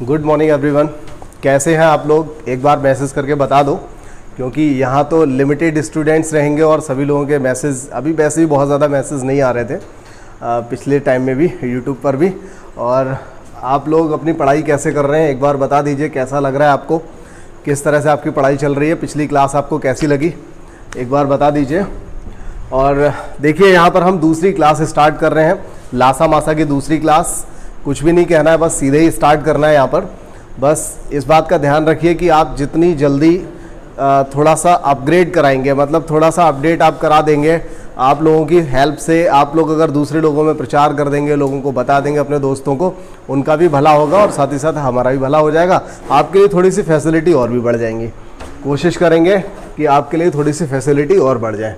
Good morning everyone. कैसे हैं आप लोग? एक बार मैसेज करके बता दो, क्योंकि यहाँ तो लिमिटेड स्टूडेंट्स रहेंगे और सभी लोगों के मैसेज अभी वैसे ही बहुत ज़्यादा मैसेज नहीं आ रहे थे पिछले टाइम में भी यूट्यूब पर भी। और आप लोग अपनी पढ़ाई कैसे कर रहे हैं एक बार बता दीजिए। कैसा लग रहा है आपको, किस तरह से आपकी पढ़ाई चल रही है, पिछली क्लास आपको कैसी लगी एक बार बता दीजिए। और देखिए यहाँ पर हम दूसरी क्लास स्टार्ट कर रहे हैं, लासा मासा की दूसरी क्लास। कुछ भी नहीं कहना है, बस सीधे ही स्टार्ट करना है यहाँ पर। बस इस बात का ध्यान रखिए कि आप जितनी जल्दी थोड़ा सा अपग्रेड कराएंगे, मतलब थोड़ा सा अपडेट आप करा देंगे आप लोगों की हेल्प से। आप लोग अगर दूसरे लोगों में प्रचार कर देंगे, लोगों को बता देंगे अपने दोस्तों को, उनका भी भला होगा और साथ ही साथ हमारा भी भला हो जाएगा। आपके लिए थोड़ी सी फैसिलिटी और भी बढ़ जाएंगी। कोशिश करेंगे कि आपके लिए थोड़ी सी फैसिलिटी और बढ़ जाए।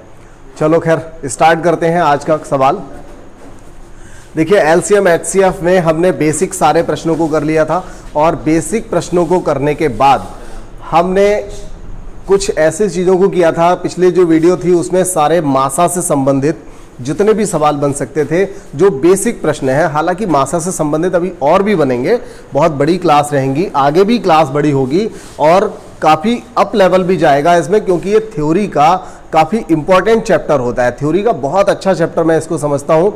चलो खैर स्टार्ट करते हैं आज का सवाल। देखिए एलसीएम एचसीएफ में हमने बेसिक सारे प्रश्नों को कर लिया था और बेसिक प्रश्नों को करने के बाद हमने कुछ ऐसी चीज़ों को किया था। पिछले जो वीडियो थी उसमें सारे मासा से संबंधित जितने भी सवाल बन सकते थे, जो बेसिक प्रश्न है। हालांकि मासा से संबंधित अभी और भी बनेंगे, बहुत बड़ी क्लास रहेंगी, आगे भी क्लास बड़ी होगी और काफ़ी अप लेवल भी जाएगा इसमें, क्योंकि ये थ्योरी का काफ़ी इंपॉर्टेंट चैप्टर होता है। थ्योरी का बहुत अच्छा चैप्टर मैं इसको समझता हूँ।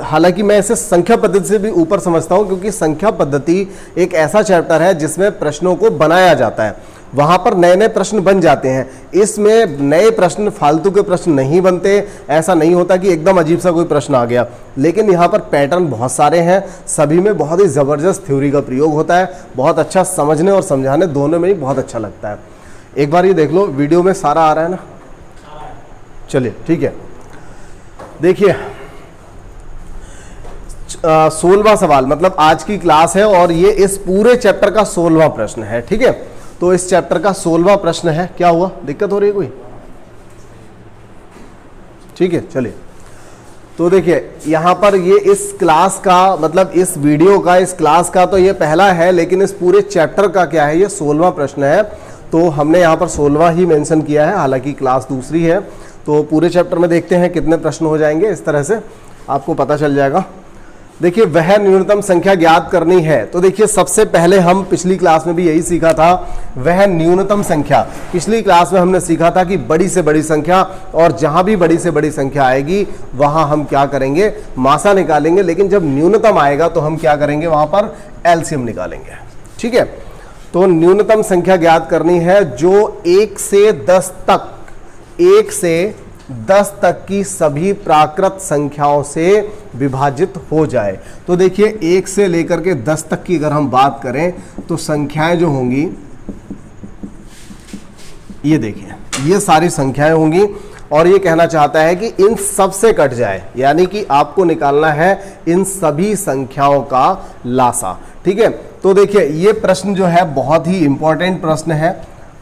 हालांकि मैं इसे संख्या पद्धति से भी ऊपर समझता हूँ, क्योंकि संख्या पद्धति एक ऐसा चैप्टर है जिसमें प्रश्नों को बनाया जाता है, वहाँ पर नए नए प्रश्न बन जाते हैं। इसमें नए प्रश्न, फालतू के प्रश्न नहीं बनते। ऐसा नहीं होता कि एकदम अजीब सा कोई प्रश्न आ गया, लेकिन यहाँ पर पैटर्न बहुत सारे हैं, सभी में बहुत ही ज़बरदस्त थ्योरी का प्रयोग होता है। बहुत अच्छा समझने और समझाने दोनों में ही बहुत अच्छा लगता है। एक बार ये देख लो, वीडियो में सारा आ रहा है ना? चलिए ठीक है। देखिए 16वां सवाल, मतलब आज की क्लास है और ये इस पूरे चैप्टर का 16वां प्रश्न है। ठीक है, तो इस चैप्टर का 16वां प्रश्न है। क्या हुआ, दिक्कत हो रही है कोई? ठीक है चलिए। तो देखिए यहां पर ये इस क्लास का, मतलब इस वीडियो का, इस क्लास का तो ये पहला है, लेकिन इस पूरे चैप्टर का क्या है, ये 16वां प्रश्न है। तो हमने यहां पर 16वां ही मेंशन किया है, हालांकि क्लास दूसरी है। तो पूरे चैप्टर में देखते हैं कितने प्रश्न हो जाएंगे, इस तरह से आपको पता चल जाएगा। देखिए वह न्यूनतम संख्या ज्ञात करनी है। तो देखिए सबसे पहले हम पिछली क्लास में भी यही सीखा था, वह न्यूनतम संख्या। पिछली क्लास में हमने सीखा था कि बड़ी से बड़ी संख्या, और जहां भी बड़ी से बड़ी संख्या आएगी वहां हम क्या करेंगे, मासा निकालेंगे। लेकिन जब न्यूनतम आएगा तो हम क्या करेंगे, वहां पर एलसीएम निकालेंगे। ठीक है, तो न्यूनतम संख्या ज्ञात करनी है जो 1 से 10 तक, 1 से 10 तक की सभी प्राकृत संख्याओं से विभाजित हो जाए। तो देखिए 1 से लेकर के 10 तक की अगर हम बात करें तो संख्याएं जो होंगी, ये देखिए ये सारी संख्याएं होंगी, और ये कहना चाहता है कि इन सब से कट जाए, यानी कि आपको निकालना है इन सभी संख्याओं का लासा। ठीक है, तो देखिए ये प्रश्न जो है बहुत ही इंपॉर्टेंट प्रश्न है।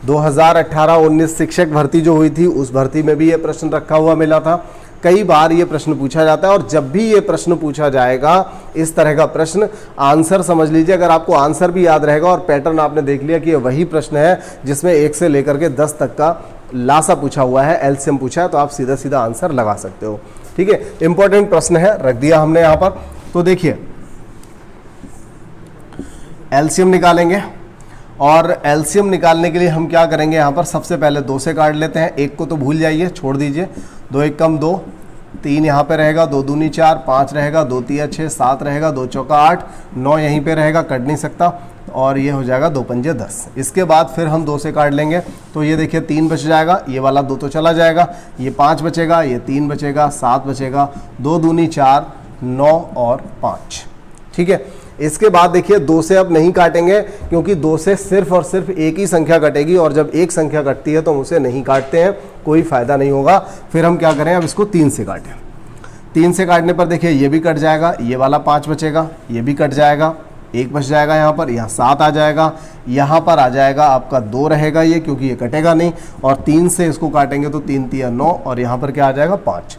2018-19 शिक्षक भर्ती जो हुई थी उस भर्ती में भी ये प्रश्न रखा हुआ मिला था। कई बार ये प्रश्न पूछा जाता है, और जब भी ये प्रश्न पूछा जाएगा इस तरह का प्रश्न, आंसर समझ लीजिए। अगर आपको आंसर भी याद रहेगा और पैटर्न आपने देख लिया कि ये वही प्रश्न है जिसमें 1 से लेकर के 10 तक का लासा पूछा हुआ है, एलसीएम पूछा है, तो आप सीधा सीधा आंसर लगा सकते हो। ठीक है, इंपॉर्टेंट प्रश्न है, रख दिया हमने यहाँ पर। तो देखिए एलसीएम निकालेंगे, और एलसीएम निकालने के लिए हम क्या करेंगे, यहाँ पर सबसे पहले 2 से काट लेते हैं। 1 को तो भूल जाइए, छोड़ दीजिए। 2 1 कम 2, 3 यहाँ पे रहेगा, 2 दूनी 4, 5 रहेगा, 2 3 6, 7 रहेगा, 2 चौका 8, 9 यहीं पे रहेगा, कट नहीं सकता, और ये हो जाएगा 2 पंजे 10। इसके बाद फिर हम 2 से काट लेंगे, तो ये देखिए 3 बच जाएगा, ये वाला 2 तो चला जाएगा, ये 5 बचेगा, ये 3 बचेगा, 7 बचेगा, 2 दूनी 4, 9 और 5। ठीक है, इसके बाद देखिए 2 से अब नहीं काटेंगे, क्योंकि 2 से सिर्फ और सिर्फ एक ही संख्या कटेगी, और जब एक संख्या कटती है तो हम उसे नहीं काटते हैं, कोई फायदा नहीं होगा। फिर हम क्या करें, अब इसको 3 से काटें। 3 से काटने पर देखिए ये भी कट जाएगा, ये वाला 5 बचेगा, ये भी कट जाएगा, 1 बच जाएगा यहाँ पर, यहाँ 7 आ जाएगा, यहाँ पर आ जाएगा आपका 2 रहेगा ये, क्योंकि ये कटेगा नहीं, और 3 से इसको काटेंगे तो 3 3 9, और यहाँ पर क्या आ जाएगा 5।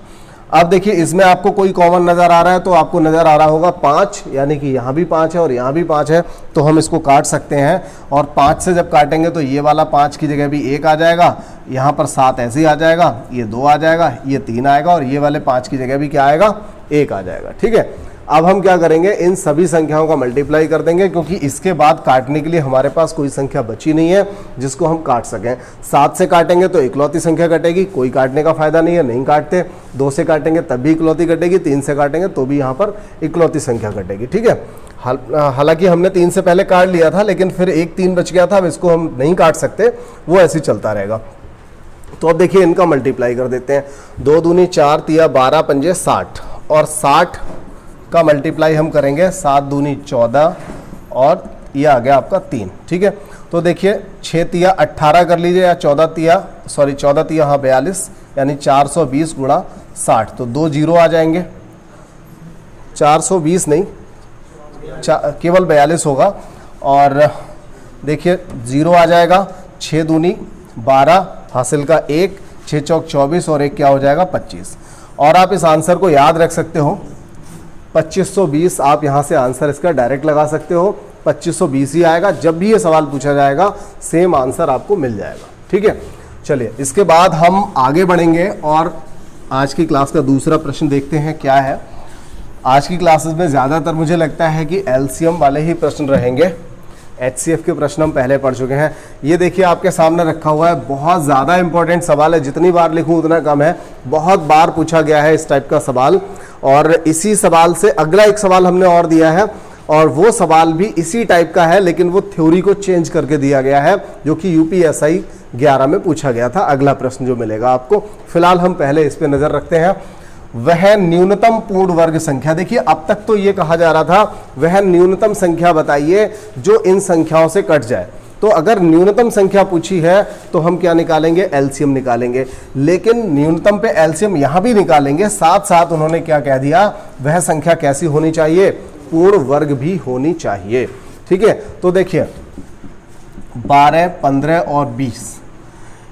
अब देखिए इसमें आपको कोई कॉमन नज़र आ रहा है, तो आपको नज़र आ रहा होगा 5, यानी कि यहाँ भी 5 है और यहाँ भी 5 है, तो हम इसको काट सकते हैं। और 5 से जब काटेंगे तो ये वाला 5 की जगह भी 1 आ जाएगा, यहाँ पर 7 ऐसे ही आ जाएगा, ये 2 आ जाएगा, ये 3 आएगा, और ये वाले 5 की जगह भी क्या आएगा, 1 आ जाएगा। ठीक है, अब हम क्या करेंगे, इन सभी संख्याओं का मल्टीप्लाई कर देंगे, क्योंकि इसके बाद काटने के लिए हमारे पास कोई संख्या बची नहीं है जिसको हम काट सकें। 7 से काटेंगे तो इकलौती संख्या कटेगी, कोई काटने का फायदा नहीं है, नहीं काटते। 2 से काटेंगे तब भी इकलौती कटेगी, 3 से काटेंगे तो भी यहाँ पर इकलौती संख्या कटेगी। ठीक है, हालांकि हमने 3 से पहले काट लिया था, लेकिन फिर एक 3 बच गया था, अब इसको हम नहीं काट सकते, वो ऐसे ही चलता रहेगा। तो अब देखिए इनका मल्टीप्लाई कर देते हैं। 2 दूनी 4, तिया 12, पंजे 60, और 60 का मल्टीप्लाई हम करेंगे 7 दूनी 14, और ये आ गया आपका 3। ठीक है, तो देखिए 6 तिया 18 कर लीजिए, या 14 तिया 42, यानी 420 गुणा 60, तो 2 जीरो आ जाएंगे। 420 नहीं, केवल 42 होगा, और देखिए 0 आ जाएगा। 6 दूनी 12, हासिल का 1, 6 चौक 24, और 1 क्या हो जाएगा 25। और आप इस आंसर को याद रख सकते हो, 2520, आप यहाँ से आंसर इसका डायरेक्ट लगा सकते हो, 2520 ही आएगा। जब भी ये सवाल पूछा जाएगा सेम आंसर आपको मिल जाएगा। ठीक है, चलिए इसके बाद हम आगे बढ़ेंगे और आज की क्लास का दूसरा प्रश्न देखते हैं क्या है। आज की क्लासेस में ज़्यादातर मुझे लगता है कि एलसीएम वाले ही प्रश्न रहेंगे। एचसीएफ के प्रश्न हम पहले पढ़ चुके हैं। ये देखिए आपके सामने रखा हुआ है, बहुत ज़्यादा इंपॉर्टेंट सवाल है, जितनी बार लिखूं उतना कम है। बहुत बार पूछा गया है इस टाइप का सवाल, और इसी सवाल से अगला एक सवाल हमने और दिया है, और वो सवाल भी इसी टाइप का है, लेकिन वो थ्योरी को चेंज करके दिया गया है, जो कि यूपीएसआई 11 में पूछा गया था। अगला प्रश्न जो मिलेगा आपको, फिलहाल हम पहले इस पे नज़र रखते हैं। वह न्यूनतम पूर्ण वर्ग संख्या, देखिए अब तक तो ये कहा जा रहा था वह न्यूनतम संख्या बताइए जो इन संख्याओं से कट जाए। तो अगर न्यूनतम संख्या पूछी है तो हम क्या निकालेंगे, एलसीएम निकालेंगे। लेकिन न्यूनतम पे एलसीएम यहां भी निकालेंगे, साथ साथ उन्होंने क्या कह दिया, वह संख्या कैसी होनी चाहिए, पूर्ण वर्ग भी होनी चाहिए। ठीक है, तो देखिए 12, 15 और 20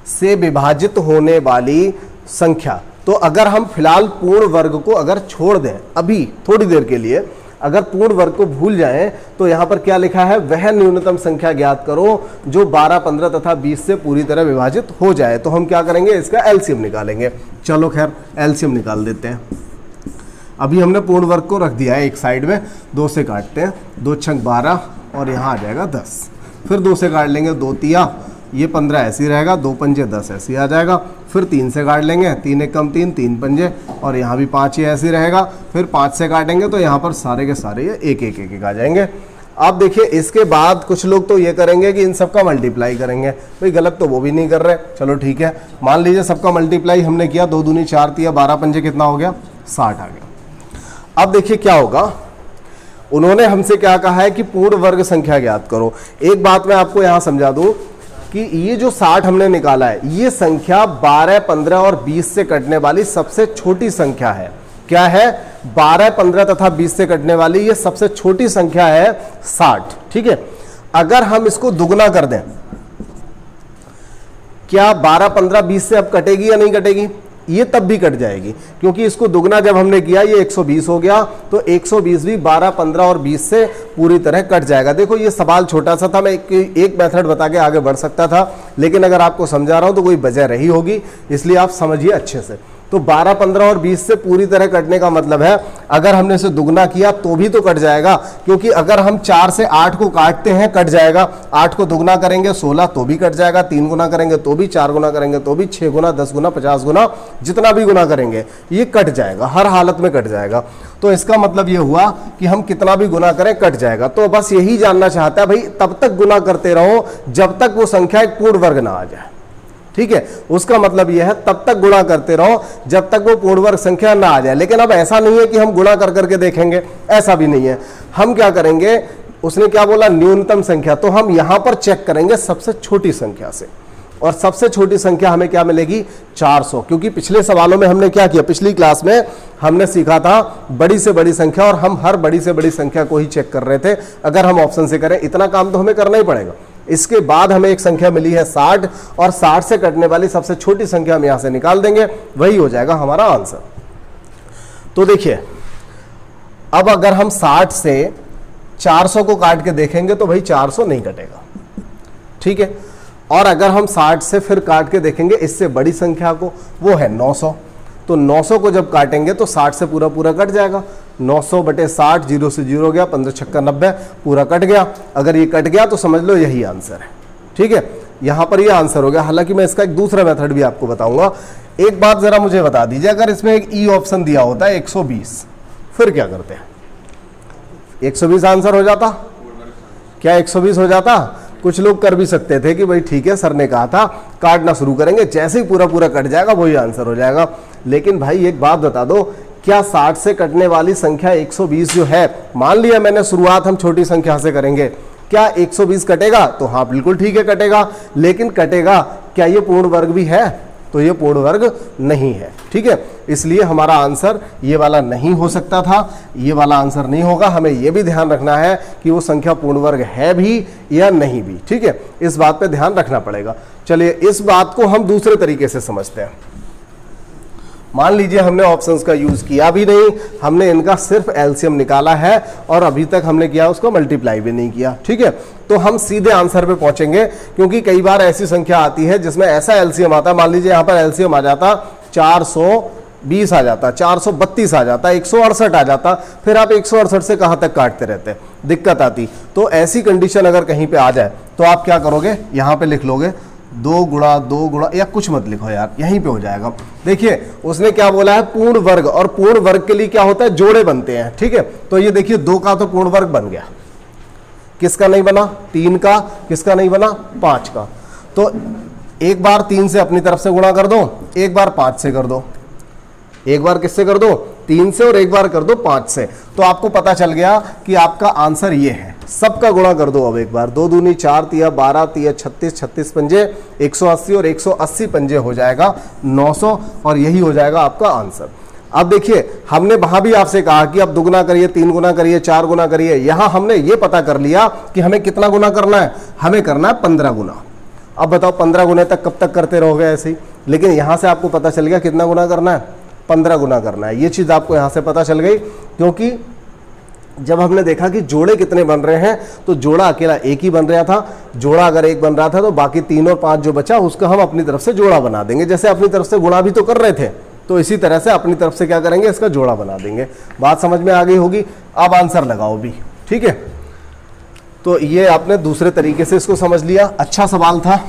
से विभाजित होने वाली संख्या, तो अगर हम फिलहाल पूर्ण वर्ग को अगर छोड़ दें अभी थोड़ी देर के लिए, अगर पूर्ण वर्ग को भूल जाएं, तो यहां पर क्या लिखा है, वह न्यूनतम संख्या ज्ञात करो जो 12, 15 तथा 20 से पूरी तरह विभाजित हो जाए। तो हम क्या करेंगे, इसका एलसीएम निकालेंगे। चलो खैर एलसीएम निकाल देते हैं। अभी हमने पूर्ण वर्ग को रख दिया है एक साइड में, 2 से काटते हैं, 2 छंग 12, और यहाँ आ जाएगा 10। फिर 2 से काट लेंगे, 2 तिया, ये 15 ऐसे ही रहेगा, 2 पंजे 10 ऐसे ही आ जाएगा। फिर 3 से काट लेंगे, 3 एक कम 3, 3 पंजे, और यहाँ भी 5 ही ऐसे ही रहेगा। फिर 5 से काटेंगे तो यहाँ पर सारे के सारे ये एक एक एक आ जाएंगे। अब देखिए इसके बाद कुछ लोग तो ये करेंगे कि इन सबका मल्टीप्लाई करेंगे। भाई गलत तो वो भी नहीं कर रहे, चलो ठीक है, मान लीजिए सबका मल्टीप्लाई हमने किया, 2 दूनी 4 तिया 12 पंजे कितना हो गया, 60 आ गया। अब देखिए क्या होगा, उन्होंने हमसे क्या कहा है कि पूर्ण वर्ग संख्या ज्ञात करो। एक बात मैं आपको यहाँ समझा दूँ कि ये जो 60 हमने निकाला है, ये संख्या 12, 15 और 20 से कटने वाली सबसे छोटी संख्या है। क्या है, 12, 15 तथा 20 से कटने वाली ये सबसे छोटी संख्या है 60। ठीक है, अगर हम इसको दुगना कर दें, क्या 12, 15, 20 से अब कटेगी या नहीं कटेगी, ये तब भी कट जाएगी, क्योंकि इसको दुगना जब हमने किया ये 120 हो गया, तो 120 भी 12, 15 और 20 से पूरी तरह कट जाएगा। देखो ये सवाल छोटा सा था, मैं एक मेथड बता के आगे बढ़ सकता था, लेकिन अगर आपको समझा रहा हूं तो कोई वजह रही होगी, इसलिए आप समझिए अच्छे से। तो 12, 15 और 20 से पूरी तरह कटने का मतलब है अगर हमने इसे दुगना किया तो भी तो कट जाएगा, क्योंकि अगर हम 4 से 8 को काटते हैं कट जाएगा, 8 को दुगना करेंगे 16 तो भी कट जाएगा, 3 गुना करेंगे तो भी, 4 गुना करेंगे तो भी, 6 गुना, 10 गुना, 50 गुना, जितना भी गुना करेंगे ये कट जाएगा, हर हालत में कट जाएगा। तो इसका मतलब ये हुआ कि हम कितना भी गुना करें कट जाएगा। तो बस यही जानना चाहता है भाई, तब तक गुना करते रहो जब तक वो संख्या एक पूर्ण वर्ग ना आ जाए। ठीक है, उसका मतलब यह है तब तक गुणा करते रहो जब तक वो पूर्ण वर्ग संख्या ना आ जाए। लेकिन अब ऐसा नहीं है कि हम गुणा कर करके देखेंगे, ऐसा भी नहीं है। हम क्या करेंगे, उसने क्या बोला, न्यूनतम संख्या, तो हम यहां पर चेक करेंगे सबसे छोटी संख्या से, और सबसे छोटी संख्या हमें क्या मिलेगी, 400। क्योंकि पिछले सवालों में हमने क्या किया, पिछली क्लास में हमने सीखा था बड़ी से बड़ी संख्या, और हम हर बड़ी से बड़ी संख्या को ही चेक कर रहे थे। अगर हम ऑप्शन से करें, इतना काम तो हमें करना ही पड़ेगा। इसके बाद हमें एक संख्या मिली है 60, और 60 से कटने वाली सबसे छोटी संख्या हम यहां से निकाल देंगे, वही हो जाएगा हमारा आंसर। तो देखिए अब अगर हम 60 से 400 को काट के देखेंगे तो भाई 400 नहीं कटेगा। ठीक है, और अगर हम 60 से फिर काट के देखेंगे इससे बड़ी संख्या को, वो है 900, तो 900 को जब काटेंगे तो 60 से पूरा पूरा कट जाएगा। 900 बटे 60, 0 से 0 हो गया, 15 छक्का 90, पूरा कट गया। अगर ये कट गया तो समझ लो यही आंसर है। ठीक है, यहां पर ये आंसर हो गया। हालांकि मैं इसका एक दूसरा मेथड भी आपको बताऊंगा। एक बात जरा मुझे बता दीजिए, अगर इसमें एक ई ऑप्शन दिया होता है 120, फिर क्या करते हैं? 120 आंसर हो जाता? क्या 120 हो जाता? कुछ लोग कर भी सकते थे कि भाई ठीक है, सर ने कहा था काटना शुरू करेंगे, जैसे ही पूरा पूरा कट जाएगा वही आंसर हो जाएगा। लेकिन भाई एक बात बता दो, क्या 60 से कटने वाली संख्या 120 जो है, मान लिया मैंने शुरुआत हम छोटी संख्या से करेंगे, क्या 120 कटेगा? तो हाँ बिल्कुल ठीक है कटेगा। लेकिन कटेगा क्या ये पूर्ण वर्ग भी है? तो ये पूर्ण वर्ग नहीं है। ठीक है, इसलिए हमारा आंसर ये वाला नहीं हो सकता था, ये वाला आंसर नहीं होगा। हमें ये भी ध्यान रखना है कि वो संख्या पूर्ण वर्ग है भी या नहीं भी। ठीक है, इस बात पे ध्यान रखना पड़ेगा। चलिए इस बात को हम दूसरे तरीके से समझते हैं। मान लीजिए हमने ऑप्शंस का यूज किया भी नहीं, हमने इनका सिर्फ एलसीएम निकाला है और अभी तक हमने किया उसको मल्टीप्लाई भी नहीं किया। ठीक है, तो हम सीधे आंसर पे पहुंचेंगे, क्योंकि कई बार ऐसी संख्या आती है जिसमें ऐसा एलसीएम आता है। मान लीजिए यहां पर एलसीएम आ जाता 420 आ जाता, 432 आ जाता, 168 आ जाता, फिर आप 168 से कहां तक काटते रहते, दिक्कत आती। तो ऐसी कंडीशन अगर कहीं पे आ जाए तो आप क्या करोगे, यहां पे लिख लोगे 2 गुणा 2 गुणा, या कुछ मत लिखो यार, यहीं पे हो जाएगा। देखिए उसने क्या बोला है, पूर्ण वर्ग, और पूर्ण वर्ग के लिए क्या होता है, जोड़े बनते हैं। ठीक है, तो ये देखिए 2 का तो पूर्ण वर्ग बन गया, किसका नहीं बना? 3 का। किसका नहीं बना? 5 का। तो एक बार 3 से अपनी तरफ से गुणा कर दो, एक बार 5 से कर दो, एक बार किससे कर दो? 3 से, और एक बार कर दो 5 से। तो आपको पता चल गया कि आपका आंसर ये है। सबका गुणा कर दो अब एक बार, 2 दूनी 4, 3 12, 3 36, 36 पंजे 180, और 180 पंजे हो जाएगा 900, और यही हो जाएगा आपका आंसर। अब देखिए हमने वहां भी आपसे कहा कि अब 2 गुना करिए, 3 गुना करिए, 4 गुना करिए। यहां हमने ये पता कर लिया कि हमें कितना गुना करना है, हमें करना है 15 गुना। अब बताओ 15 गुना तक कब तक करते रहोगे ऐसे ही? लेकिन यहां से आपको पता चल गया कितना गुना करना है, 15 गुना करना है। ये चीज आपको यहां से पता चल गई, क्योंकि जब हमने देखा कि जोड़े कितने बन रहे हैं, तो जोड़ा अकेला एक ही बन रहा था। जोड़ा अगर एक बन रहा था तो बाकी 3 और 5 जो बचा उसका हम अपनी तरफ से जोड़ा बना देंगे। जैसे अपनी तरफ से गुणा भी तो कर रहे थे, तो इसी तरह से अपनी तरफ से क्या करेंगे, इसका जोड़ा बना देंगे। बात समझ में आ गई होगी। अब आंसर लगाओ भी। ठीक है, तो ये आपने दूसरे तरीके से इसको समझ लिया। अच्छा सवाल था।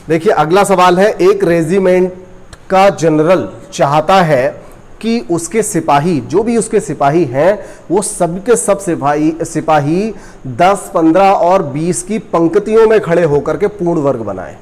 देखिए अगला सवाल है, एक रेजिमेंट का जनरल चाहता है कि उसके सिपाही, जो भी उसके सिपाही हैं, वो सबके सब सिपाही 10, 15 और 20 की पंक्तियों में खड़े होकर के पूर्ण वर्ग बनाए।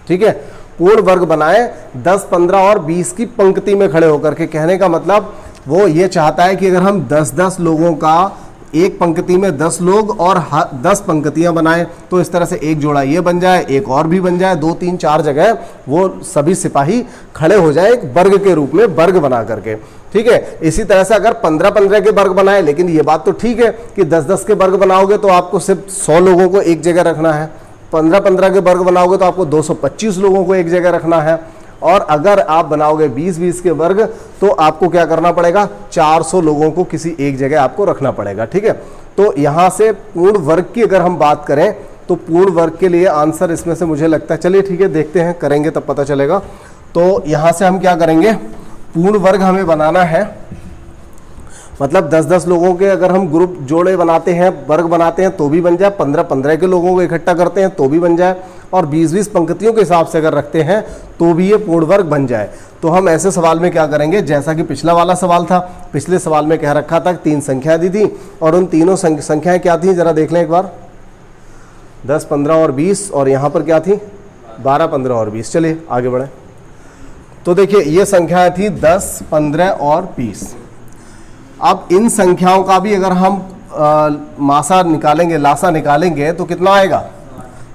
ठीक है, पूर्ण वर्ग बनाए 10, 15 और 20 की पंक्ति में खड़े होकर के। कहने का मतलब वो ये चाहता है कि अगर हम 10-10 लोगों का, एक पंक्ति में 10 लोग और 10 पंक्तियां बनाएं, तो इस तरह से एक जोड़ा ये बन जाए, एक और भी बन जाए, 2, 3, 4 जगह वो सभी सिपाही खड़े हो जाए एक वर्ग के रूप में, वर्ग बना करके। ठीक है, इसी तरह से अगर 15-15 के वर्ग बनाए, लेकिन ये बात तो ठीक है कि 10-10 के वर्ग बनाओगे तो आपको सिर्फ 100 लोगों को एक जगह रखना है। 15-15 के वर्ग बनाओगे तो आपको 225 लोगों को एक जगह रखना है। और अगर आप बनाओगे 20-20 के वर्ग तो आपको क्या करना पड़ेगा, 400 लोगों को किसी एक जगह आपको रखना पड़ेगा। ठीक है, तो यहां से पूर्ण वर्ग की अगर हम बात करें तो पूर्ण वर्ग के लिए आंसर इसमें से मुझे लगता है, चलिए ठीक है देखते हैं, करेंगे तब पता चलेगा। तो यहां से हम क्या करेंगे, पूर्ण वर्ग हमें बनाना है, मतलब 10-10 लोगों के अगर हम ग्रुप जोड़े बनाते हैं, वर्ग बनाते हैं तो भी बन जाए, 15-15 के लोगों को इकट्ठा करते हैं तो भी बन जाए, और 20-20 पंक्तियों के हिसाब से अगर रखते हैं तो भी ये पूर्ण वर्ग बन जाए। तो हम ऐसे सवाल में क्या करेंगे, जैसा कि पिछला वाला सवाल था, पिछले सवाल में कह रखा था 3 संख्या दी थी, और उन तीनों संख्याएं क्या थी जरा देख लें एक बार, 10, 15 और 20, और यहाँ पर क्या थी 12, 15 और 20। चलिए आगे बढ़े। तो देखिए ये संख्या थी 10, 15 और 20। अब इन संख्याओं का भी अगर हम मासा निकालेंगे, लासा निकालेंगे तो कितना आएगा,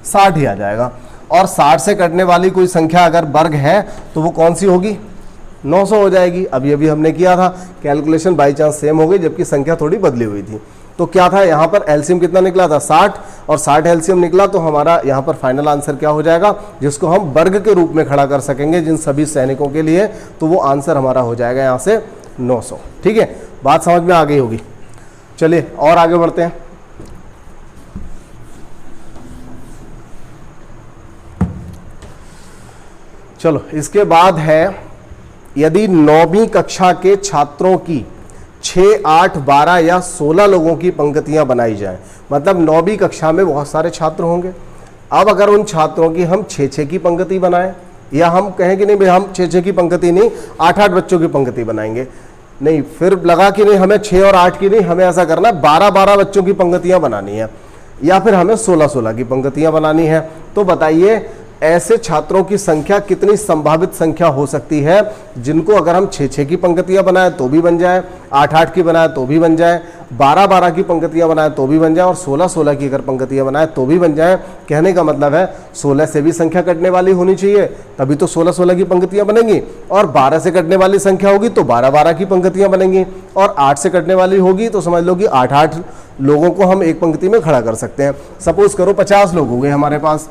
60 ही आ जाएगा। और 60 से कटने वाली कोई संख्या अगर वर्ग है तो वो कौन सी होगी, 900 हो जाएगी। अभी अभी हमने किया था, कैलकुलेशन बाई चांस सेम हो गई, जबकि संख्या थोड़ी बदली हुई थी। तो क्या था यहाँ पर एलसीएम कितना निकला था, 60, और 60 एलसीएम निकला, तो हमारा यहाँ पर फाइनल आंसर क्या हो जाएगा, जिसको हम वर्ग के रूप में खड़ा कर सकेंगे जिन सभी सैनिकों के लिए, तो वो आंसर हमारा हो जाएगा यहाँ से 900। ठीक है, बात समझ में आ गई होगी। चलिए और आगे बढ़ते हैं। चलो इसके बाद है, यदि 9वीं कक्षा के छात्रों की 6, 8, 12 या 16 लोगों की पंक्तियां बनाई जाएं, मतलब 9वीं कक्षा में बहुत सारे छात्र होंगे। अब अगर उन छात्रों की हम 6-6 की पंक्ति बनाएं, या हम कहें कि नहीं भाई हम 6-6 की पंक्ति नहीं, 8-8 बच्चों की पंक्ति बनाएंगे, नहीं, फिर लगा कि नहीं हमें 6 और 8 की नहीं, हमें ऐसा करना है 12-12 बच्चों की पंक्तियां बनानी है, या फिर हमें 16-16 की पंक्तियां बनानी है। तो बताइए ऐसे छात्रों की संख्या कितनी संभावित संख्या हो सकती है जिनको अगर हम 6-6 की पंक्तियां बनाए तो भी बन जाए, 8-8 की बनाए तो भी बन जाए, 12-12 की पंक्तियां बनाए तो भी बन जाए, और 16-16 की अगर पंक्तियां बनाए तो भी बन जाए। कहने का मतलब है 16 से भी संख्या कटने वाली होनी चाहिए, तभी तो 16-16 की पंक्तियां बनेंगी, और 12 से कटने वाली संख्या होगी तो 12-12 की पंक्तियां बनेंगी, और 8 से कटने वाली होगी तो समझ लो कि 8-8 लोगों को हम एक पंक्ति में खड़ा कर सकते हैं। सपोज करो 50 लोग हो गए हमारे पास,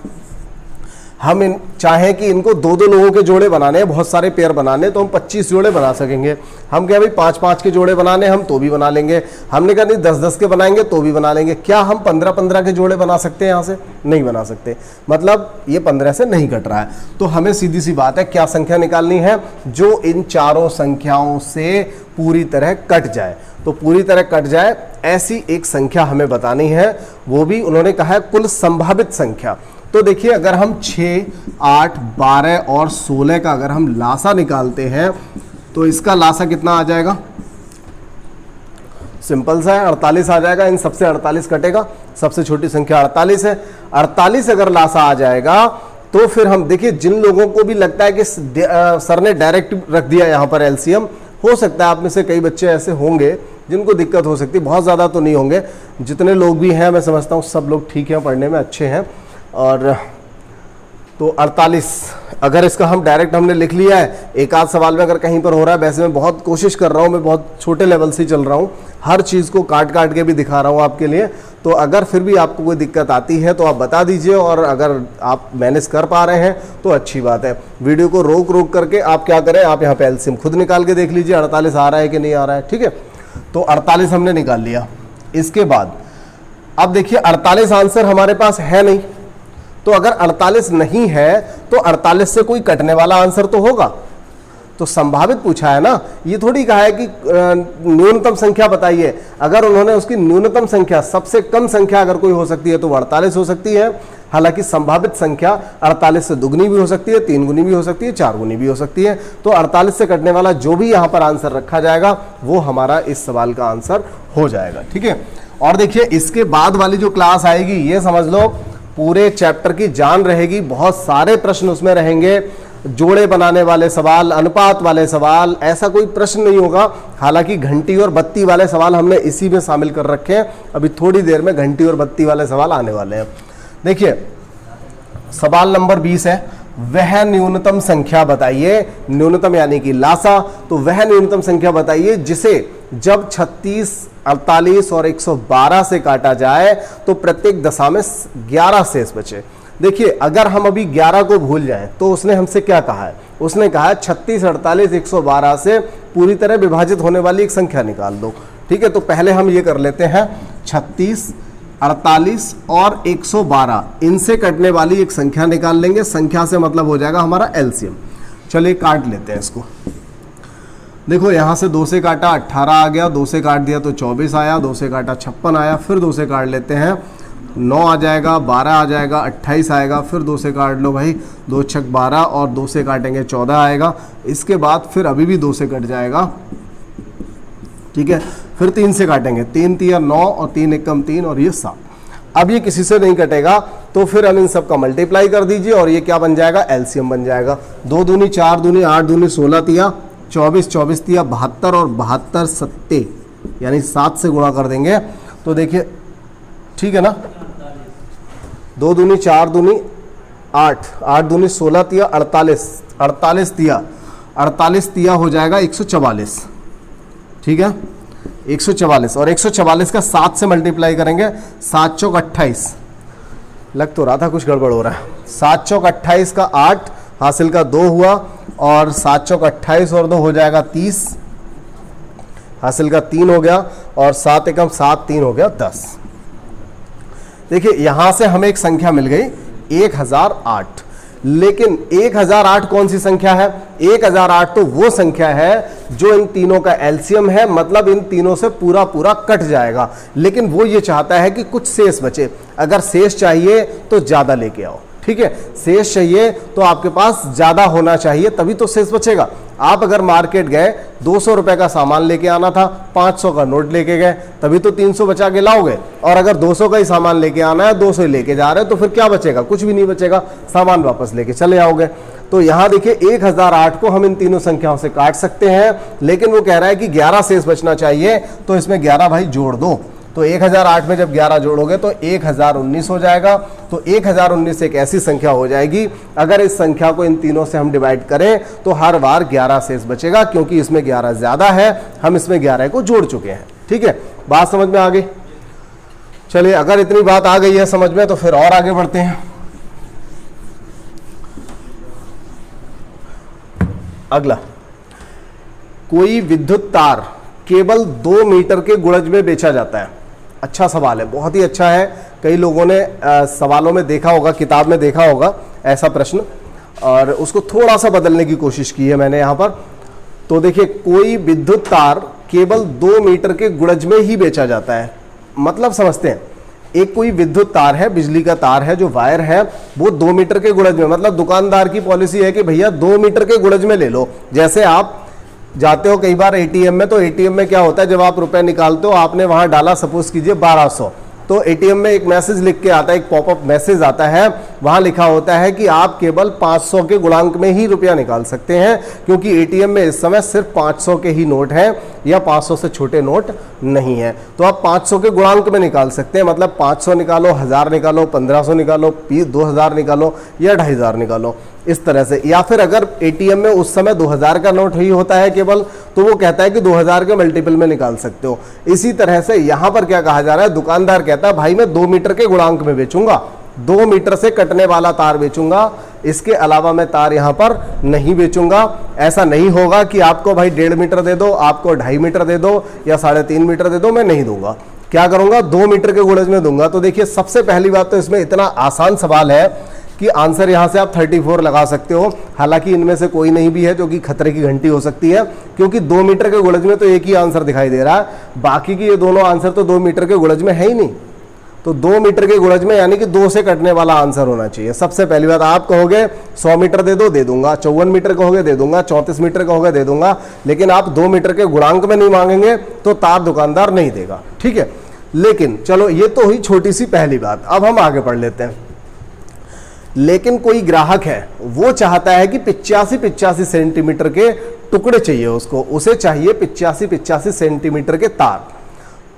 हम चाहें कि इनको 2-2 लोगों के जोड़े बनाने हैं, बहुत सारे पेयर बनाने, तो हम 25 जोड़े बना सकेंगे। हम क्या भाई 5-5 के जोड़े बनाने हम तो भी बना लेंगे, हमने कहा नहीं 10-10 के बनाएंगे तो भी बना लेंगे। क्या हम 15-15 के जोड़े बना सकते हैं? यहाँ से नहीं बना सकते, मतलब ये 15 से नहीं कट रहा है। तो हमें सीधी सी बात है क्या संख्या निकालनी है, जो इन चारों संख्याओं से पूरी तरह कट जाए। तो पूरी तरह कट जाए ऐसी एक संख्या हमें बतानी है, वो भी उन्होंने कहा है कुल संभावित संख्या। तो देखिए अगर हम 6, 8, 12 और 16 का अगर हम लासा निकालते हैं तो इसका लासा कितना आ जाएगा? सिंपल सा है, 48 आ जाएगा। इन सबसे 48 कटेगा, सबसे छोटी संख्या 48 है। 48 अगर लासा आ जाएगा तो फिर हम देखिए जिन लोगों को भी लगता है कि सर ने डायरेक्ट रख दिया यहाँ पर एलसीएम, हो सकता है आप में से कई बच्चे ऐसे होंगे जिनको दिक्कत हो सकती है, बहुत ज़्यादा तो नहीं होंगे। जितने लोग भी हैं मैं समझता हूँ सब लोग ठीक हैं, पढ़ने में अच्छे हैं। और तो 48 अगर इसका हम डायरेक्ट हमने लिख लिया है, एक आध सवाल में अगर कहीं पर हो रहा है, वैसे मैं बहुत कोशिश कर रहा हूँ, मैं बहुत छोटे लेवल से चल रहा हूँ, हर चीज़ को काट काट के भी दिखा रहा हूँ आपके लिए। तो अगर फिर भी आपको कोई दिक्कत आती है तो आप बता दीजिए, और अगर आप मैनेज कर पा रहे हैं तो अच्छी बात है। वीडियो को रोक रोक करके आप क्या करें, आप यहाँ पे एलसीएम खुद निकाल के देख लीजिए 48 आ रहा है कि नहीं आ रहा है। ठीक है, तो 48 हमने निकाल लिया। इसके बाद अब देखिए 48 आंसर हमारे पास है नहीं, तो अगर 48 नहीं है तो 48 से कोई कटने वाला आंसर तो होगा। तो संभावित पूछा है ना, ये थोड़ी कहा है कि न्यूनतम संख्या बताइए। अगर उन्होंने उसकी न्यूनतम संख्या, सबसे कम संख्या अगर कोई हो सकती है तो 48 हो सकती है। हालांकि संभावित संख्या 48 से दुगनी भी हो सकती है, 3 गुनी भी हो सकती है, 4 गुनी भी हो सकती है। तो 48 से कटने वाला जो भी यहाँ पर आंसर रखा जाएगा वो हमारा इस सवाल का आंसर हो जाएगा। ठीक है, और देखिए इसके बाद वाली जो क्लास आएगी, ये समझ लो पूरे चैप्टर की जान रहेगी। बहुत सारे प्रश्न उसमें रहेंगे, जोड़े बनाने वाले सवाल, अनुपात वाले सवाल, ऐसा कोई प्रश्न नहीं होगा। हालांकि घंटी और बत्ती वाले सवाल हमने इसी में शामिल कर रखे हैं। अभी थोड़ी देर में घंटी और बत्ती वाले सवाल आने वाले हैं। देखिए सवाल नंबर 20 है, वह न्यूनतम संख्या बताइए। न्यूनतम यानी कि लासा, तो वह न्यूनतम संख्या बताइए जिसे जब 36, 48 और 112 से काटा जाए तो प्रत्येक दशा में 11 शेष बचे। देखिए अगर हम अभी 11 को भूल जाएं तो उसने हमसे क्या कहा है, उसने कहा है 36, 48, 112 से पूरी तरह विभाजित होने वाली एक संख्या निकाल दो। ठीक है, तो पहले हम ये कर लेते हैं, 36, 48 और 112 इनसे कटने वाली एक संख्या निकाल लेंगे। संख्या से मतलब हो जाएगा हमारा एलसीएम। चलिए काट लेते हैं इसको। देखो यहाँ से 2 से काटा 18 आ गया, 2 से काट दिया तो 24 आया, 2 से काटा 56 आया, फिर 2 से काट लेते हैं 9 आ जाएगा, 12 आ जाएगा, 28 आएगा, फिर 2 से काट लो भाई, 2 छक 12 और 2 से काटेंगे 14 आएगा। इसके बाद फिर अभी भी 2 से कट जाएगा। ठीक है, फिर 3 से काटेंगे, 3 तिया 9 और 3 एकम 3 और ये 7। अब ये किसी से नहीं कटेगा तो फिर हम इन सब का मल्टीप्लाई कर दीजिए और ये क्या बन जाएगा, एलसीएम बन जाएगा। 2 दूनी 4 दूनी 8 दूनी 16 तिया 24, 24 तिया 72 और 72 सत्ते यानी 7 से गुणा कर देंगे तो देखिए ठीक है ना। 2 दूनी 4 दूनी 8, 8 दूनी 16 तिया 48, 48 तिया 48 तिया हो जाएगा 144। ठीक है, 144 और 144 का 7 से मल्टीप्लाई करेंगे, 7 चौक 28। लग तो रहा था कुछ गड़बड़ हो रहा है। 7 चौक 28 का 8, हासिल का 2 हुआ और 7 चौक 28 और 2 हो जाएगा 30, हासिल का 3 हो गया और 7 एकम 7 3 हो गया 10। देखिए यहां से हमें एक संख्या मिल गई 1008। लेकिन 1008 कौन सी संख्या है? 1008 तो वो संख्या है जो इन तीनों का एलसीएम है, मतलब इन तीनों से पूरा पूरा कट जाएगा। लेकिन वो ये चाहता है कि कुछ शेष बचे। अगर शेष चाहिए तो ज्यादा लेके आओ, ठीक है, शेष चाहिए तो आपके पास ज्यादा होना चाहिए, तभी तो शेष बचेगा। आप अगर मार्केट गए 200 रुपए का सामान लेके आना था, 500 का नोट लेके गए, तभी तो 300 बचा के लाओगे। और अगर 200 का ही सामान लेके आना है, 200 ही लेके जा रहे हो, तो फिर क्या बचेगा? कुछ भी नहीं बचेगा, सामान वापस लेके चले आओगे। तो यहां देखिए 1008 को हम इन तीनों संख्याओं से काट सकते हैं, लेकिन वो कह रहा है कि 11 शेष बचना चाहिए, तो इसमें 11 भाई जोड़ दो। तो 1008 में जब 11 जोड़ोगे तो 1019 हो जाएगा। तो 1019 एक ऐसी संख्या हो जाएगी, अगर इस संख्या को इन तीनों से हम डिवाइड करें तो हर बार 11 शेष बचेगा, क्योंकि इसमें 11 ज्यादा है, हम इसमें 11 को जोड़ चुके हैं। ठीक है, बात समझ में आ गई? चलिए, अगर इतनी बात आ गई है समझ में तो फिर और आगे बढ़ते हैं। अगला, कोई विद्युत तार केवल 2 मीटर के गुणज में बेचा जाता है। अच्छा सवाल है, बहुत ही अच्छा है। कई लोगों ने सवालों में देखा होगा, किताब में देखा होगा ऐसा प्रश्न, और उसको थोड़ा सा बदलने की कोशिश की है मैंने यहाँ पर। तो देखिए, कोई विद्युत तार केवल 2 मीटर के गुणज में ही बेचा जाता है। मतलब समझते हैं, एक कोई विद्युत तार है, बिजली का तार है, जो वायर है वो 2 मीटर के गुणज में, मतलब दुकानदार की पॉलिसी है कि भैया 2 मीटर के गुणज में ले लो। जैसे आप जाते हो कई बार एटीएम में, तो एटीएम में क्या होता है, जब आप रुपए निकालते हो, आपने वहां डाला सपोज कीजिए 1200, तो एटीएम में एक मैसेज लिख के आता है, एक पॉपअप मैसेज आता है, वहां लिखा होता है कि आप केवल 500 के गुणांक में ही रुपया निकाल सकते हैं, क्योंकि एटीएम में इस समय सिर्फ 500 के ही नोट हैं, या 500 से छोटे नोट नहीं है। तो आप 500 के गुणांक में निकाल सकते हैं, मतलब 500 निकालो, 1000 निकालो, 1500 निकालो, 2000 निकालो, या 2500 निकालो, इस तरह से। या फिर अगर एटीएम में उस समय 2000 का नोट ही होता है केवल, तो वो कहता है कि 2000 के मल्टीपल में निकाल सकते हो। इसी तरह से यहां पर क्या कहा जा रहा है, दुकानदार कहता है भाई मैं 2 मीटर के गुणांक में बेचूंगा, 2 मीटर से कटने वाला तार बेचूंगा, इसके अलावा मैं तार यहां पर नहीं बेचूंगा। ऐसा नहीं होगा कि आपको भाई 1.5 मीटर दे दो, आपको 2.5 मीटर दे दो, या 3.5 मीटर दे दो, मैं नहीं दूंगा। क्या करूंगा? 2 मीटर के गुणज में दूंगा। तो देखिए, सबसे पहली बात तो इसमें इतना आसान सवाल है कि आंसर यहां से आप 34 लगा सकते हो। हालांकि इनमें से कोई नहीं भी है जो कि खतरे की घंटी हो सकती है, क्योंकि 2 मीटर के गुणज में तो एक ही आंसर दिखाई दे रहा है, बाकी की ये दोनों आंसर तो 2 मीटर के गुणज में है ही नहीं। तो 2 मीटर के गुणज में यानी कि 2 से कटने वाला आंसर होना चाहिए। सबसे पहली बात, आप कहोगे 100 मीटर दे दो, दे दूंगा, 54 मीटर कहोगे दे दूंगा, 34 मीटर कहोगे दे दूंगा, लेकिन आप 2 मीटर के गुणांक में नहीं मांगेंगे तो तार दुकानदार नहीं देगा। ठीक है, लेकिन चलो ये तो हुई छोटी सी पहली बात। अब हम आगे पढ़ लेते हैं। लेकिन कोई ग्राहक है, वो चाहता है कि 85 सेंटीमीटर के टुकड़े चाहिए उसको, उसे चाहिए 85 सेंटीमीटर के तार।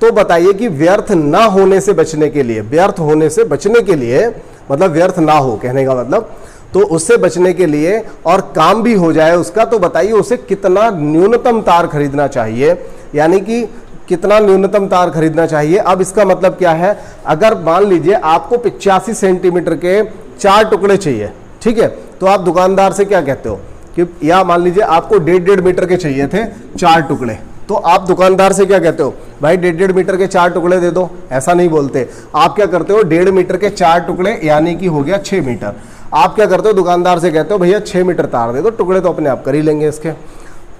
तो बताइए कि व्यर्थ ना होने से बचने के लिए, व्यर्थ होने से बचने के लिए, मतलब व्यर्थ ना हो कहने का मतलब, तो उससे बचने के लिए और काम भी हो जाए उसका, तो बताइए उसे कितना न्यूनतम तार खरीदना चाहिए, यानी कि कितना न्यूनतम तार खरीदना चाहिए। अब इसका मतलब क्या है, अगर मान लीजिए आपको 85 सेंटीमीटर के 4 टुकड़े चाहिए, ठीक है, तो आप दुकानदार से क्या कहते हो कि, या मान लीजिए आपको 1.5 मीटर के चाहिए थे 4 टुकड़े, तो आप दुकानदार से क्या कहते हो, भाई 1.5 मीटर के 4 टुकड़े दे दो। ऐसा नहीं बोलते, आप क्या करते हो, 1.5 मीटर के 4 टुकड़े यानी कि हो गया 6 मीटर। आप क्या करते हो, दुकानदार से कहते हो भैया 6 मीटर तार दे दो, टुकड़े तो अपने आप कर ही लेंगे इसके।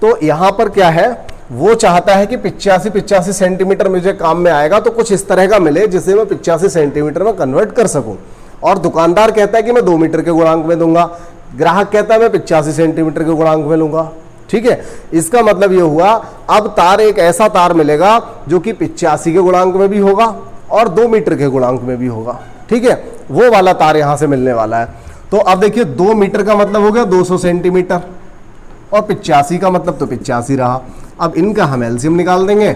तो यहां पर क्या है, वो चाहता है कि 85 सेंटीमीटर मुझे काम में आएगा, तो कुछ इस तरह का मिले जिसे मैं 85 सेंटीमीटर में कन्वर्ट कर सकूं। और दुकानदार कहता है कि मैं 2 मीटर के गुणांक में दूंगा, ग्राहक कहता है मैं 85 सेंटीमीटर के गुणांक में लूंगा। ठीक है, इसका मतलब ये हुआ, अब तार एक ऐसा तार मिलेगा जो कि 85 के गुणांक में भी होगा और 2 मीटर के गुणांक में भी होगा। ठीक है, वो वाला तार यहां से मिलने वाला है। तो अब देखिए 2 मीटर का मतलब हो गया 200 सेंटीमीटर, और 85 का मतलब तो 85 रहा। अब इनका हम एलसीएम निकाल देंगे,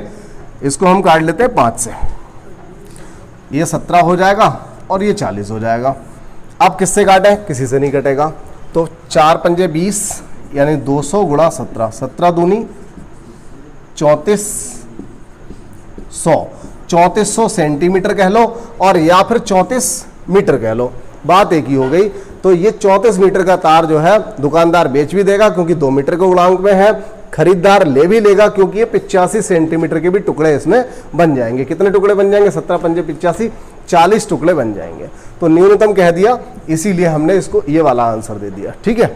इसको हम काट लेते हैं 5 से, ये 17 हो जाएगा और ये 40 हो जाएगा। अब किससे काटें, किसी से नहीं कटेगा, तो 4 पंजे 20 यानी 200 गुणा 17, 17 दूनी 3400 सेंटीमीटर कह लो, और या फिर 34 मीटर कह लो, बात एक ही हो गई। तो ये 34 मीटर का तार जो है दुकानदार बेच भी देगा क्योंकि 2 मीटर के गुणांक में है, खरीदार ले भी लेगा क्योंकि ये 85 सेंटीमीटर के भी टुकड़े इसमें बन जाएंगे। कितने टुकड़े बन जाएंगे, 17 पंजे 85, 40 टुकड़े बन जाएंगे। तो न्यूनतम कह दिया, इसीलिए हमने इसको ये वाला आंसर दे दिया। ठीक है,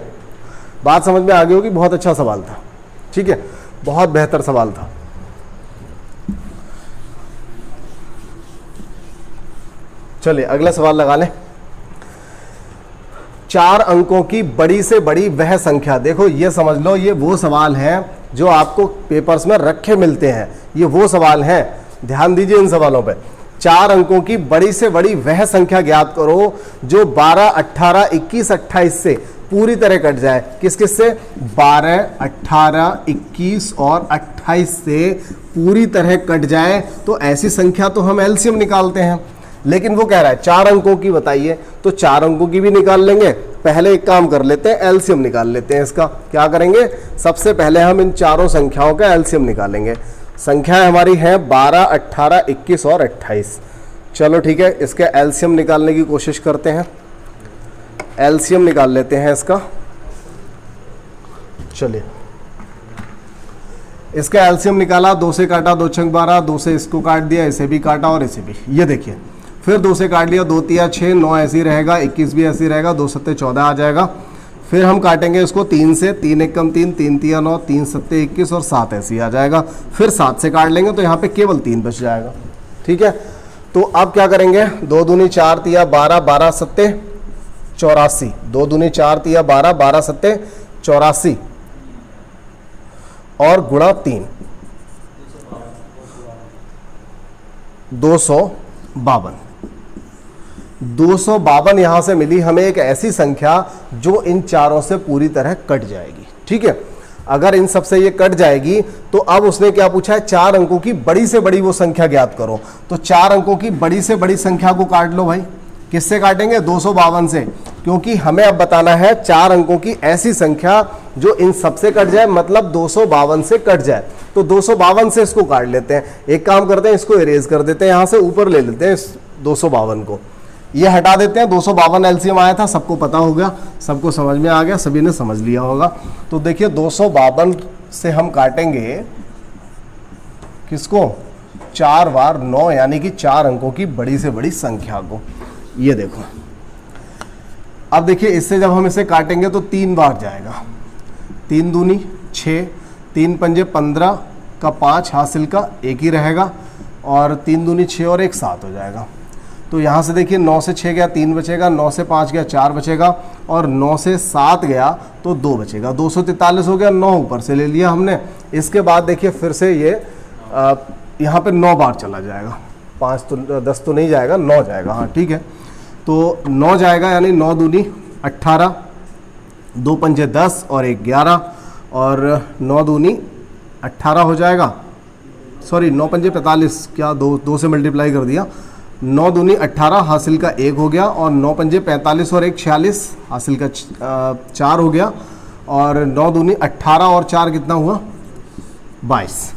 बात समझ में आ गई होगी। बहुत अच्छा सवाल था, ठीक है, बहुत बेहतर सवाल था। चलिए अगला सवाल लगा लें। 4 अंकों की बड़ी से बड़ी वह संख्या, देखो ये समझ लो, ये वो सवाल हैं जो आपको पेपर्स में रखे मिलते हैं, ये वो सवाल हैं, ध्यान दीजिए इन सवालों पे। 4 अंकों की बड़ी से बड़ी वह संख्या ज्ञात करो जो 12, 18, 21, 28 से पूरी तरह कट जाए। किस किस से? 12, 18, 21 और 28 से पूरी तरह कट जाए। तो ऐसी संख्या तो हम एलसीएम निकालते हैं, लेकिन वो कह रहा है 4 अंकों की बताइए, तो 4 अंकों की भी निकाल लेंगे। पहले एक काम कर लेते हैं, एलसीएम निकाल लेते हैं इसका। क्या करेंगे? सबसे पहले हम इन चारों संख्याओं का एलसीएम निकालेंगे। संख्याएं हमारी हैं 12, 18, 21 और 28। चलो ठीक है, इसके एलसीएम निकालने की कोशिश करते हैं। एलसीएम निकाल लेते हैं इसका। चलिए, इसका एलसीएम निकाला, 2 से काटा, 2 छंग 12, 2 से इसको काट दिया, इसे भी काटा और इसे भी। ये देखिए, फिर 2 से काट लिया, 2 तिया 6, 9 ऐसे ही रहेगा, 21 भी ऐसे ही रहेगा, 2 सत्ते 14 आ जाएगा। फिर हम काटेंगे इसको 3 से, 3 एक कम 3, 3 तिया 9, 3 सत्ते 21 और 7 ऐसे ही आ जाएगा। फिर 7 से काट लेंगे तो यहाँ पे केवल 3 बच जाएगा। ठीक है, तो अब क्या करेंगे? 2 दूनी 4 तिया 12, 12 सत्ते 84, 2 दूनी 4 तिया 12, 12 सत्ते 84 और गुणा 3, 252। 252 यहां से मिली हमें एक ऐसी संख्या जो इन चारों से पूरी तरह कट जाएगी। ठीक है, अगर इन सब से ये कट जाएगी तो अब उसने क्या पूछा है? 4 अंकों की बड़ी से बड़ी वो संख्या ज्ञात करो। तो 4 अंकों की बड़ी से बड़ी संख्या को काट लो भाई। किससे काटेंगे? 252 से, क्योंकि हमें अब बताना है 4 अंकों की ऐसी संख्या जो इन सबसे कट जाए, मतलब 252 से कट जाए। तो 252 से इसको काट लेते हैं। एक काम करते हैं, इसको इरेज कर देते हैं, यहां से ऊपर ले लेते हैं इस 252 को, ये हटा देते हैं। 252 एलसीएम आया था, सबको पता हो गया, सबको समझ में आ गया, सभी ने समझ लिया होगा। तो देखिए 252 से हम काटेंगे किसको? 4 बार 9, यानी कि 4 अंकों की बड़ी से बड़ी संख्या को। ये देखो, अब देखिए इससे जब हम इसे काटेंगे तो 3 बार जाएगा। 3 दूनी 6, 3 पंजे 15 का 5 हासिल का 1 ही रहेगा, और 3 दूनी 6 और 1 7 हो जाएगा। तो यहाँ से देखिए 9 से 6 गया 3 बचेगा, 9 से 5 गया 4 बचेगा, और 9 से 7 गया तो 2 बचेगा। 243 हो गया, 9 ऊपर से ले लिया हमने। इसके बाद देखिए फिर से ये यहाँ पे 9 बार चला जाएगा। 5 तो 10 तो नहीं जाएगा, 9 जाएगा। हाँ ठीक है, तो 9 जाएगा, यानी 9 दूनी 18, 2 पंजे 10 और 1 11, और 9 दूनी 18 हो जाएगा। सॉरी, 9 पंजे 45, क्या 2 से मल्टीप्लाई कर दिया। 9 दूनी 18 हासिल का 1 हो गया, और 9 पंजे 45 और 1 46 हासिल का 4 हो गया, और 9 दूनी 18 और 4 कितना हुआ? 22।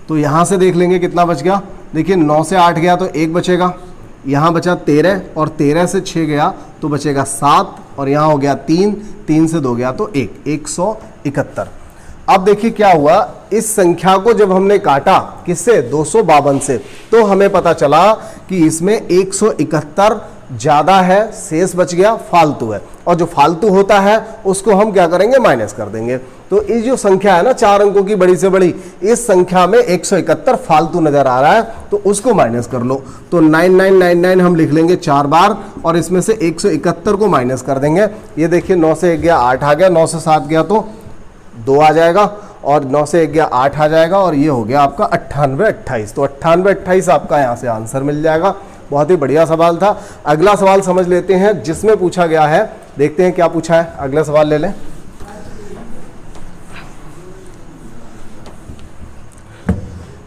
तो यहाँ से देख लेंगे कितना बच गया। देखिए 9 से 8 गया तो 1 बचेगा, यहाँ बचा 13, और 13 से 6 गया तो बचेगा 7, और यहाँ हो गया 3, 3 से 2 गया तो 1, 171। अब देखिए क्या हुआ, इस संख्या को जब हमने काटा किससे? 252 से, तो हमें पता चला कि इसमें 171 ज़्यादा है, शेष बच गया, फालतू है, और जो फालतू होता है उसको हम क्या करेंगे? माइनस कर देंगे। तो ये जो संख्या है ना 4 अंकों की बड़ी से बड़ी, इस संख्या में 171 फालतू नजर आ रहा है, तो उसको माइनस कर लो। तो 9999 हम लिख लेंगे 4 बार, और इसमें से 171 को माइनस कर देंगे। ये देखिए 9 से 1 गया 8 आ गया, 9 से 7 गया तो 2 आ जाएगा, और 9 से 1 गया 8 आ जाएगा, और ये हो गया आपका 98 28। तो 98 28 आपका यहाँ से आंसर मिल जाएगा। बहुत ही बढ़िया सवाल था। अगला सवाल समझ लेते हैं, जिसमें पूछा गया है, देखते हैं क्या पूछा है। अगला सवाल ले लें।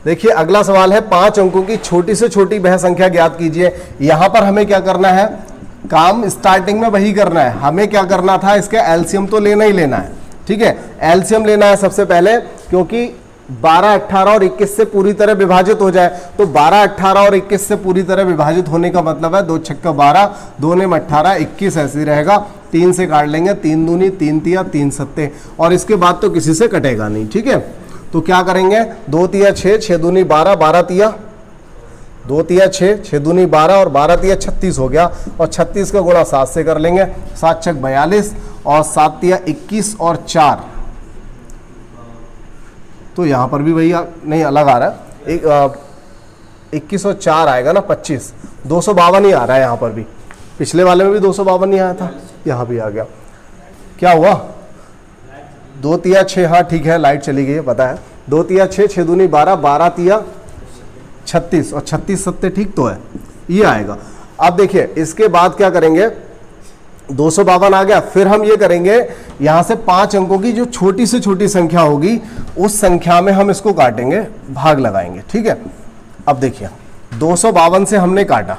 देखिए अगला सवाल है, 5 अंकों की छोटी से छोटी वह संख्या ज्ञात कीजिए। यहां पर हमें क्या करना है? काम स्टार्टिंग में वही करना है। हमें क्या करना था? इसका एलसीएम तो लेना ही लेना है। ठीक है, एलसीएम लेना है सबसे पहले, क्योंकि 12, 18 और 21 से पूरी तरह विभाजित हो जाए। तो 12, 18 और 21 से पूरी तरह विभाजित होने का मतलब है 2 छक्का 12, 2 ने 18, 21 ऐसे ही रहेगा। 3 से काट लेंगे, 3 दूनी 3 तिया 3 सत्ते, और इसके बाद तो किसी से कटेगा नहीं। ठीक है, तो क्या करेंगे? 2 तिया 6, 6 दूनी 12, 12 तिया 2 तिया 6, 6 दूनी 12 और 12 तिया 36 हो गया, और 36 का गुणा 7 से कर लेंगे, 7 छक 42 और 7 तिया 21 और 4, तो यहाँ पर भी भैया नहीं अलग आ रहा है, 21 और 4 आएगा ना 25, 252 ही आ रहा है यहाँ पर भी। पिछले वाले में भी 252 ही आया था, यहाँ भी आ गया। क्या हुआ? 2 तिया 6, हाँ ठीक है, लाइट चली गई है पता है। 2 तिया 6, 6 दूनी 12, 12 तिया 36 और 36 सत्ते ठीक तो है, ये आएगा। अब देखिए इसके बाद क्या करेंगे, 252 आ गया, फिर हम ये करेंगे यहाँ से 5 अंकों की जो छोटी से छोटी संख्या होगी उस संख्या में हम इसको काटेंगे, भाग लगाएंगे, ठीक है। अब देखिए 252 से हमने काटा,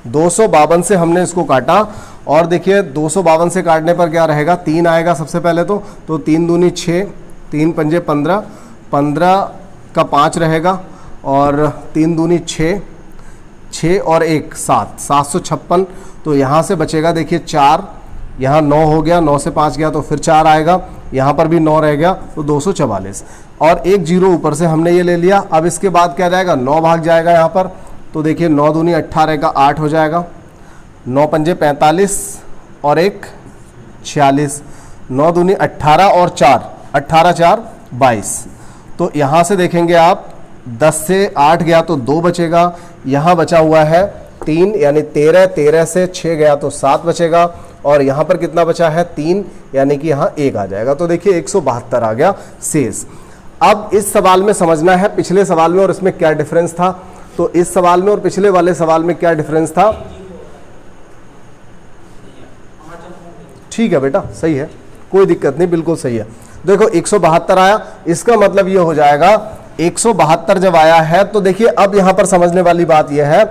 252 से हमने इसको काटा, और देखिए 252 से काटने पर क्या रहेगा, 3 आएगा सबसे पहले तो 3 दूनी 6, 3 पंजे 15, 15 का 5 रहेगा, और 3 दूनी 6, 6 और 1 7, 756। तो यहाँ से बचेगा देखिए 4, यहाँ 9 हो गया, 9 से 5 गया तो फिर 4 आएगा, यहाँ पर भी 9 रह गया तो 244, और 1 जीरो ऊपर से हमने ये ले लिया। अब इसके बाद क्या जाएगा, 9 भाग जाएगा यहाँ पर, तो देखिए 9 दूनी 18 का 8 हो जाएगा, 9 पंजे 45 और 1 46, 9 दूनी 18 और 4, 18 4 22। तो यहाँ से देखेंगे आप 10 से 8 गया तो 2 बचेगा, यहाँ बचा हुआ है 3 यानी 13, 13 से 6 गया तो 7 बचेगा, और यहाँ पर कितना बचा है 3 यानी कि यहाँ 1 आ जाएगा। तो देखिए 172 आ गया शेष। अब इस सवाल में समझना है पिछले सवाल में और इसमें क्या डिफरेंस था। तो इस सवाल में और पिछले वाले सवाल में क्या डिफरेंस था, ठीक है बेटा सही है, कोई दिक्कत नहीं, बिल्कुल सही है। देखो 172 आया, इसका मतलब ये हो जाएगा 172 जब आया है तो देखिए अब यहां पर समझने वाली बात यह है,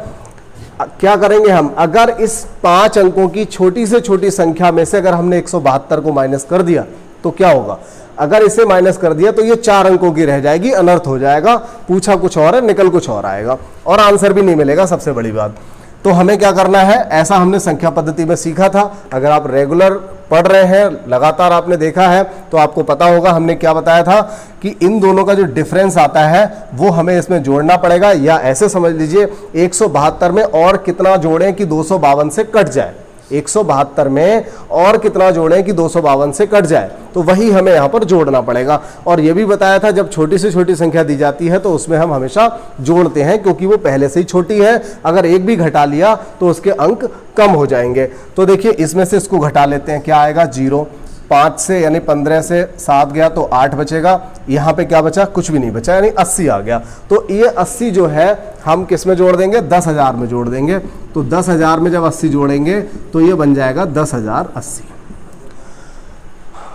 क्या करेंगे हम, अगर इस 5 अंकों की छोटी से छोटी संख्या में से अगर हमने 172 को माइनस कर दिया तो क्या होगा, अगर इसे माइनस कर दिया तो ये 4 अंकों की रह जाएगी, अनर्थ हो जाएगा, पूछा कुछ और है निकल कुछ और आएगा, और आंसर भी नहीं मिलेगा सबसे बड़ी बात। तो हमें क्या करना है, ऐसा हमने संख्या पद्धति में सीखा था। अगर आप रेगुलर पढ़ रहे हैं, लगातार आपने देखा है तो आपको पता होगा हमने क्या बताया था कि इन दोनों का जो डिफरेंस आता है वो हमें इसमें जोड़ना पड़ेगा, या ऐसे समझ लीजिए 172 में और कितना जोड़ें कि 252 से कट जाए, 172 में और कितना जोड़ें कि 252 से कट जाए, तो वही हमें यहाँ पर जोड़ना पड़ेगा। और ये भी बताया था जब छोटी से छोटी संख्या दी जाती है तो उसमें हम हमेशा जोड़ते हैं, क्योंकि वो पहले से ही छोटी है, अगर एक भी घटा लिया तो उसके अंक कम हो जाएंगे। तो देखिए इसमें से इसको घटा लेते हैं, क्या आएगा 0, 5 से यानी 15 से 7 गया तो 8 बचेगा, यहाँ पे क्या बचा, कुछ भी नहीं बचा, यानी 80 आ गया। तो ये 80 जो है हम किस में जोड़ देंगे, 10,000 में जोड़ देंगे। तो 10,000 में जब 80 जोड़ेंगे तो ये बन जाएगा 10,080।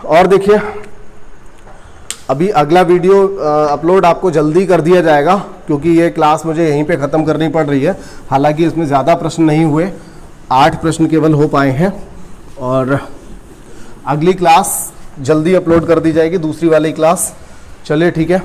और देखिए अभी अगला वीडियो अपलोड आपको जल्दी कर दिया जाएगा, क्योंकि ये क्लास मुझे यहीं पे ख़त्म करनी पड़ रही है। हालांकि इसमें ज़्यादा प्रश्न नहीं हुए, 8 प्रश्न केवल हो पाए हैं, और अगली क्लास जल्दी अपलोड कर दी जाएगी, दूसरी वाली क्लास। चलिए ठीक है।